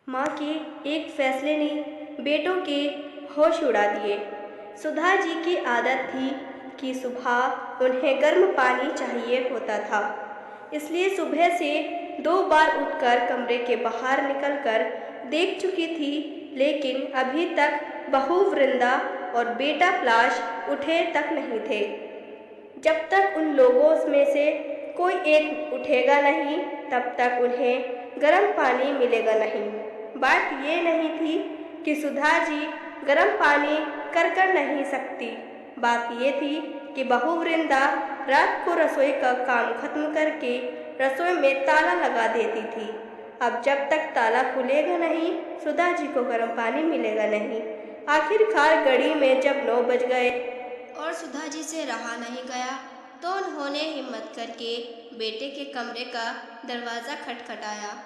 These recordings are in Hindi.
माँ के एक फैसले ने बेटों के होश उड़ा दिए। सुधा जी की आदत थी कि सुबह उन्हें गर्म पानी चाहिए होता था, इसलिए सुबह से 2 बार उठकर कमरे के बाहर निकलकर देख चुकी थी, लेकिन अभी तक बहू वृंदा और बेटा पलाश उठे तक नहीं थे। जब तक उन लोगों में से कोई एक उठेगा नहीं, तब तक उन्हें गर्म पानी मिलेगा नहीं। बात ये नहीं थी कि सुधा जी गर्म पानी कर नहीं सकती, बात ये थी कि बहू वृंदा रात को रसोई का काम खत्म करके रसोई में ताला लगा देती थी। अब जब तक ताला खुलेगा नहीं, सुधा जी को गर्म पानी मिलेगा नहीं। आखिरकार घड़ी में जब 9 बज गए और सुधा जी से रहा नहीं गया, तो उन्होंने हिम्मत करके बेटे के कमरे का दरवाज़ा खटखटाया।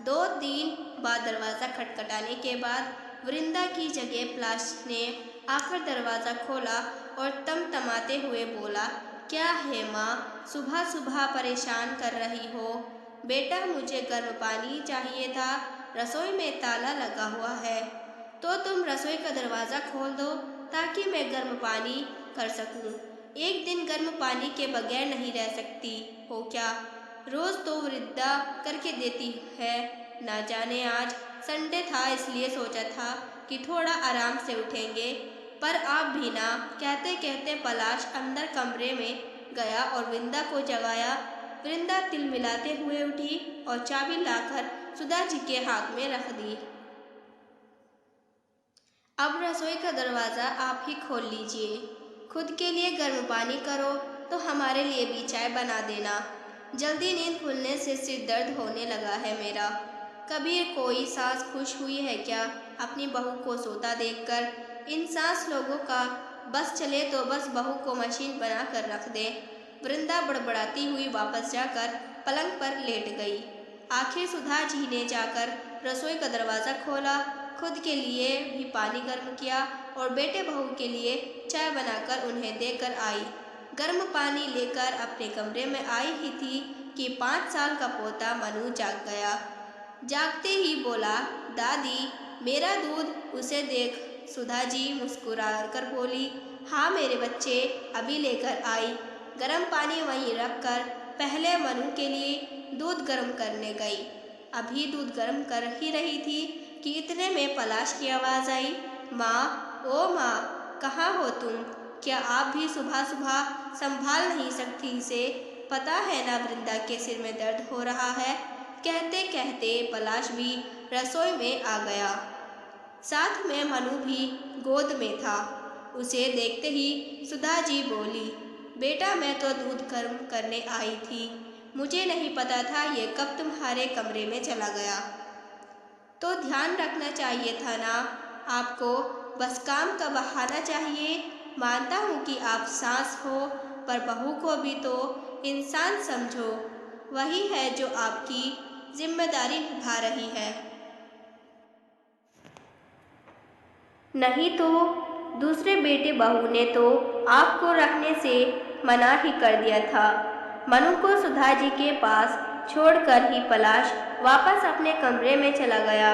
2 दिन बाद दरवाज़ा खटखटाने के बाद वृंदा की जगह पलाश ने आकर दरवाज़ा खोला और तमतमाते हुए बोला, क्या है माँ, सुबह सुबह परेशान कर रही हो? बेटा, मुझे गर्म पानी चाहिए था, रसोई में ताला लगा हुआ है। तो तुम रसोई का दरवाज़ा खोल दो ताकि मैं गर्म पानी कर सकूं। एक दिन गर्म पानी के बगैर नहीं रह सकती हो क्या? रोज़ तो वृद्धा करके देती है। ना जाने आज संडे था, इसलिए सोचा था कि थोड़ा आराम से उठेंगे, पर आप भी ना। कहते कहते पलाश अंदर कमरे में गया और वृंदा को जगाया। वृंदा तिलमिलाते हुए उठी और चाबी लाकर सुधा जी के हाथ में रख दी। अब रसोई का दरवाज़ा आप ही खोल लीजिए। खुद के लिए गर्म पानी करो तो हमारे लिए भी चाय बना देना। जल्दी नींद खुलने से सिर दर्द होने लगा है मेरा। कभी कोई सास खुश हुई है क्या अपनी बहू को सोता देखकर? इन सास लोगों का बस चले तो बस बहू को मशीन बना कर रख दे। वृंदा बड़बड़ाती हुई वापस जाकर पलंग पर लेट गई। आखिर सुधा जी ने जाकर रसोई का दरवाज़ा खोला, खुद के लिए भी पानी गर्म किया और बेटे बहू के लिए चाय बनाकर उन्हें देकर आई। गर्म पानी लेकर अपने कमरे में आई ही थी कि 5 साल का पोता मनु जाग गया। जागते ही बोला, दादी, मेरा दूध उसे देख। सुधा जी मुस्कुरा कर बोली, हाँ मेरे बच्चे, अभी लेकर आई। गर्म पानी वहीं रखकर पहले मनु के लिए दूध गर्म करने गई। अभी दूध गर्म कर ही रही थी कि इतने में पलाश की आवाज़ आई, माँ, ओ माँ, कहाँ हो तुम? क्या आप भी सुबह सुबह संभाल नहीं सकती इसे? पता है ना वृंदा के सिर में दर्द हो रहा है। कहते कहते पलाश भी रसोई में आ गया। साथ में मनु भी गोद में था। उसे देखते ही सुधा जी बोली, बेटा, मैं तो दूध गर्म करने आई थी, मुझे नहीं पता था ये कब तुम्हारे कमरे में चला गया। तो ध्यान रखना चाहिए था ना आपको, बस काम का बहाना चाहिए। मानता हूँ कि आप सास हो, पर बहू को भी तो इंसान समझो। वही है जो आपकी जिम्मेदारी निभा रही है। नहीं तो दूसरे बेटे बहू ने तो आपको रखने से मना ही कर दिया था। मनु को सुधा जी के पास छोड़कर ही पलाश वापस अपने कमरे में चला गया।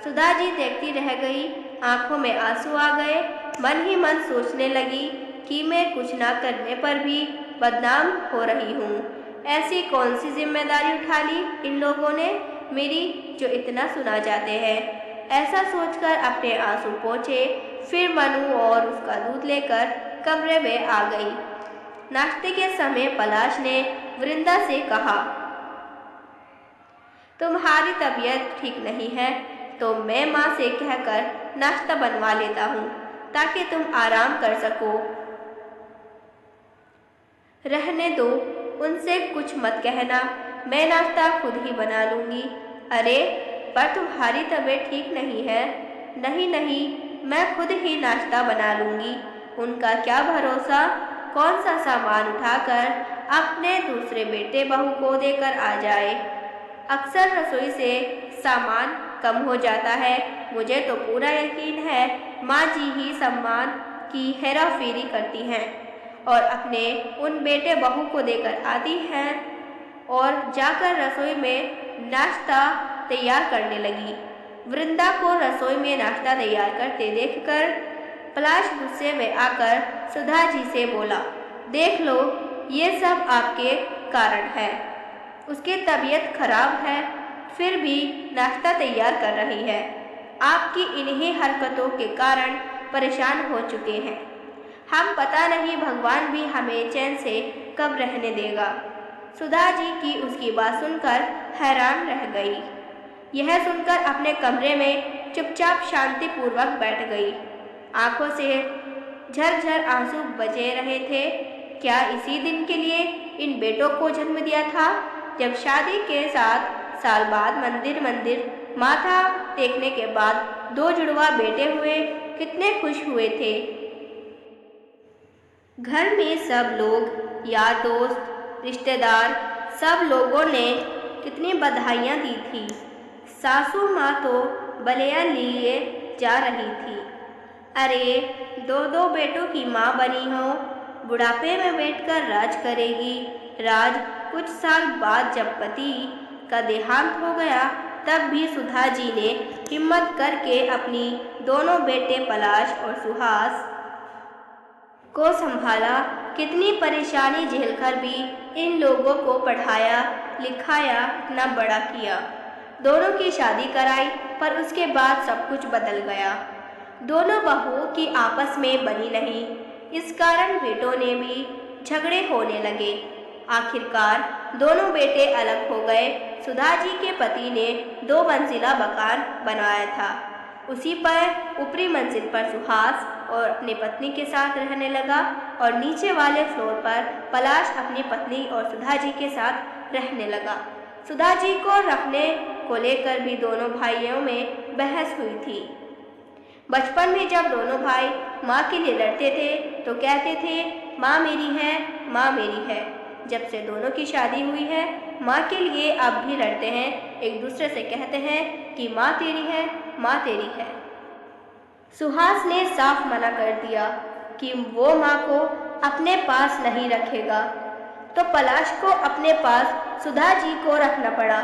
सुधा जी देखती रह गई, आंखों में आंसू आ गए। मन ही मन सोचने लगी कि मैं कुछ ना करने पर भी बदनाम हो रही हूँ। ऐसी कौन सी जिम्मेदारी उठा ली इन लोगों ने मेरी, जो इतना सुना जाते हैं। ऐसा सोचकर अपने आंसू पोंछे, फिर मनु और उसका दूध लेकर कमरे में आ गई। नाश्ते के समय पलाश ने वृंदा से कहा, तुम्हारी तबीयत ठीक नहीं है तो मैं माँ से कहकर नाश्ता बनवा लेता हूँ ताकि तुम आराम कर सको। रहने दो, उनसे कुछ मत कहना, मैं नाश्ता खुद ही बना लूँगी। अरे, पर तुम्हारी तबीयत ठीक नहीं है। नहीं नहीं, मैं खुद ही नाश्ता बना लूँगी। उनका क्या भरोसा कौन सा सामान उठाकर अपने दूसरे बेटे बहू को देकर आ जाए। अक्सर रसोई से सामान कम हो जाता है। मुझे तो पूरा यकीन है माँ जी ही सामान की हेरा फेरी करती हैं और अपने उन बेटे बहू को देकर आती हैं और जाकर रसोई में नाश्ता तैयार करने लगी। वृंदा को रसोई में नाश्ता तैयार करते देखकर पलाश गुस्से में आकर सुधा जी से बोला, देख लो, ये सब आपके कारण है। उसकी तबीयत खराब है, फिर भी नाश्ता तैयार कर रही है। आपकी इन्हीं हरकतों के कारण परेशान हो चुके हैं। हम पता नहीं भगवान भी हमें चैन से कब रहने देगा। सुधा जी की उसकी बात सुनकर हैरान रह गई। यह सुनकर अपने कमरे में चुपचाप शांतिपूर्वक बैठ गई। आंखों से झरझर आंसू बजे रहे थे। क्या इसी दिन के लिए इन बेटों को जन्म दिया था, जब शादी के 7 साल बाद मंदिर माथा टेकने के बाद 2 जुड़वा बेटे हुए, कितने खुश हुए थे। घर में सब लोग, यार दोस्त, रिश्तेदार, सब लोगों ने कितनी बधाइयाँ दी थी। सासू माँ तो बलिया लिए जा रही थी। अरे 2 बेटों की माँ बनी हो, बुढ़ापे में बैठकर राज करेगी। राज कुछ साल बाद जब पति का देहांत हो गया, तब भी सुधा जी ने हिम्मत करके अपनी दोनों बेटे पलाश और सुहास को संभाला। कितनी परेशानी झेलकर भी इन लोगों को पढ़ाया लिखाया, इतना बड़ा किया। दोनों की शादी कराई, पर उसके बाद सब कुछ बदल गया। दोनों बहुओं की आपस में बनी नहीं। इस कारण बेटों ने भी झगड़े होने लगे। आखिरकार दोनों बेटे अलग हो गए। सुधा जी के पति ने 2 मंजिला मकान बनवाया था। उसी पर ऊपरी मंजिल पर सुहास और अपनी पत्नी के साथ रहने लगा और नीचे वाले फ्लोर पर पलाश अपनी पत्नी और सुधा जी के साथ रहने लगा। सुधा जी को रखने को लेकर भी दोनों भाइयों में बहस हुई थी। बचपन में जब दोनों भाई माँ के लिए लड़ते थे तो कहते थे, माँ मेरी है, माँ मेरी है। जब से दोनों की शादी हुई है, माँ के लिए अब भी लड़ते हैं। एक दूसरे से कहते हैं कि माँ तेरी है, माँ तेरी है। सुहास ने साफ मना कर दिया कि वो माँ को अपने पास नहीं रखेगा, तो पलाश को अपने पास सुधा जी को रखना पड़ा।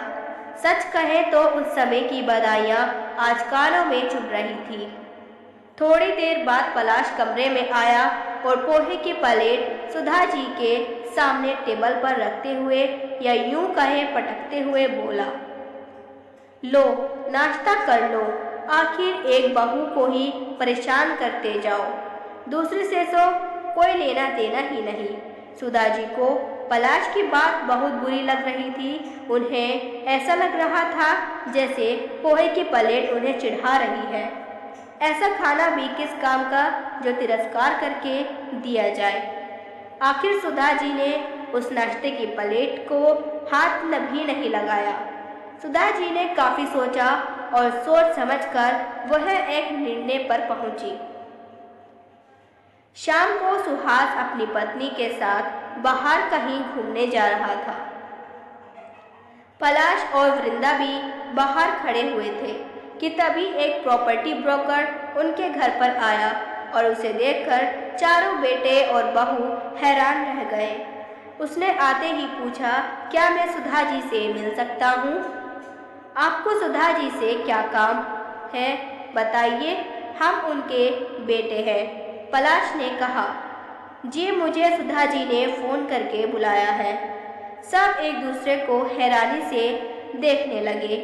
सच कहे तो उस समय की बधाइयाँ आज कानों में चुभ रही थी। थोड़ी देर बाद पलाश कमरे में आया और पोहे की प्लेट सुधा जी के सामने टेबल पर रखते हुए, या यूं कहे पटकते हुए बोला, लो नाश्ता कर लो। आखिर एक बहू को ही परेशान करते जाओ, दूसरे से तो कोई लेना देना ही नहीं। सुधा जी को पलाश की बात बहुत बुरी लग रही थी। उन्हें ऐसा लग रहा था जैसे पोहे की प्लेट उन्हें चिढ़ा रही है। ऐसा खाना भी किस काम का जो तिरस्कार करके दिया जाए। आखिर सुधा जी ने उस नाश्ते की प्लेट को हाथ भी नहीं लगाया। सुधा जी ने काफ़ी सोचा और सोच समझकर वह एक निर्णय पर पहुंची। शाम को सुहास अपनी पत्नी के साथ बाहर कहीं घूमने जा रहा था। पलाश और वृंदा भी बाहर खड़े हुए थे कि तभी एक प्रॉपर्टी ब्रोकर उनके घर पर आया और उसे देखकर चारों बेटे और बहू हैरान रह गए। उसने आते ही पूछा, क्या मैं सुधा जी से मिल सकता हूँ? आपको सुधा जी से क्या काम है, बताइए, हम उनके बेटे हैं। पलाश ने कहा, जी मुझे सुधा जी ने फ़ोन करके बुलाया है। सब एक दूसरे को हैरानी से देखने लगे।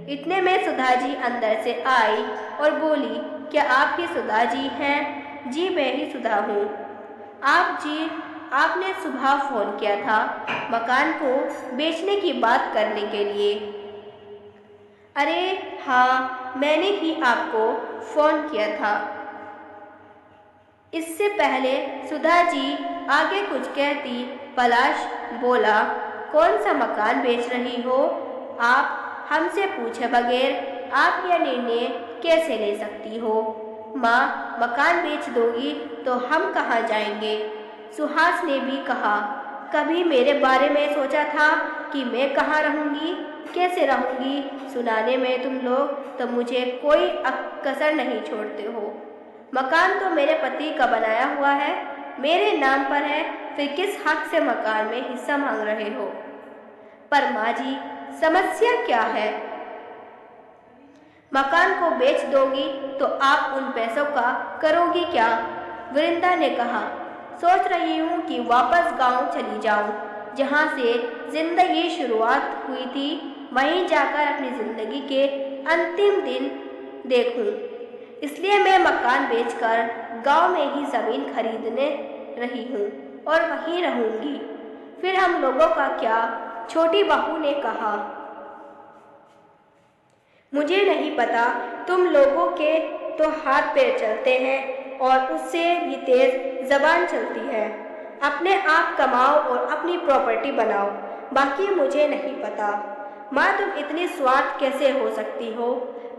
इतने में सुधा जी अंदर से आई और बोली, क्या आप ही सुधा जी हैं? जी मैं ही सुधा हूँ। आप जी, आपने सुबह फ़ोन किया था मकान को बेचने की बात करने के लिए। अरे हाँ, मैंने ही आपको फ़ोन किया था। इससे पहले सुधा जी आगे कुछ कहती, पलाश बोला, कौन सा मकान बेच रही हो आप? हमसे पूछे बगैर आप यह निर्णय कैसे ले सकती हो? माँ, मकान बेच दोगी तो हम कहाँ जाएंगे? सुहास ने भी कहा, कभी मेरे बारे में सोचा था कि मैं कहाँ रहूँगी, कैसे रहूँगी? सुनाने में तुम लोग तो मुझे कोई कसर नहीं छोड़ते हो। मकान तो मेरे पति का बनाया हुआ है, मेरे नाम पर है, फिर किस हक से मकान में हिस्सा मांग रहे हो? पर माँ जी, समस्या क्या है? मकान को बेच दोगी तो आप उन पैसों का करोगी क्या? वृंदा ने कहा, सोच रही हूँ कि वापस गांव चली जाऊँ, जहाँ से जिंदगी शुरुआत हुई थी, वहीं जाकर अपनी जिंदगी के अंतिम दिन देखूं। इसलिए मैं मकान बेचकर गांव में ही ज़मीन खरीदने रही हूँ और वहीं रहूँगी। फिर हम लोगों का क्या? छोटी बहू ने कहा, मुझे नहीं पता, तुम लोगों के तो हाथ पैर चलते हैं और उससे भी तेज जबान चलती है। अपने आप कमाओ और अपनी प्रॉपर्टी बनाओ, बाकी मुझे नहीं पता। माँ, तुम इतनी स्वार्थ कैसे हो सकती हो?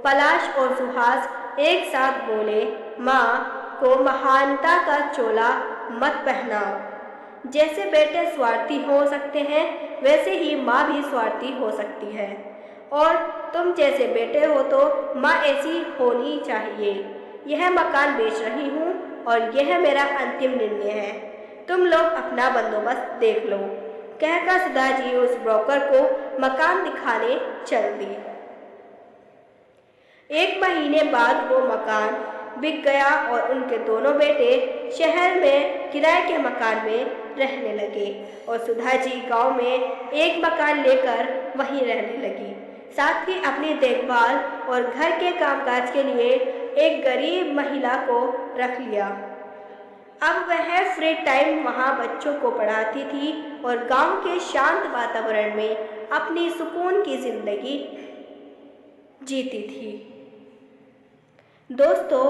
पलाश और सुहास एक साथ बोले, माँ को महानता का चोला मत पहनाओ। जैसे बेटे स्वार्थी हो सकते हैं, वैसे ही माँ भी स्वार्थी हो सकती है, और तुम जैसे बेटे हो तो माँ ऐसी होनी चाहिए। यह मकान बेच रही हूँ और यह मेरा अंतिम निर्णय है। तुम लोग अपना बंदोबस्त देख लो, कहकर सुधा जी उस ब्रोकर को मकान दिखाने चल दी। 1 महीने बाद वो मकान बिक गया और उनके दोनों बेटे शहर में किराए के मकान में रहने लगे और सुधा जी गांव में एक मकान लेकर वहीं रहने लगी। साथ ही अपनी देखभाल और घर के कामकाज के लिए एक गरीब महिला को रख लिया। अब वह फ्री टाइम वहाँ बच्चों को पढ़ाती थी और गांव के शांत वातावरण में अपनी सुकून की जिंदगी जीती थी। दोस्तों,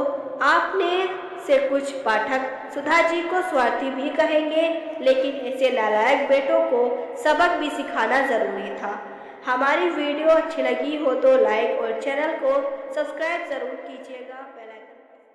आपने से कुछ पाठक सुधा जी को स्वार्थी भी कहेंगे, लेकिन ऐसे नालायक बेटों को सबक भी सिखाना जरूरी था। हमारी वीडियो अच्छी लगी हो तो लाइक और चैनल को सब्सक्राइब जरूर कीजिएगा।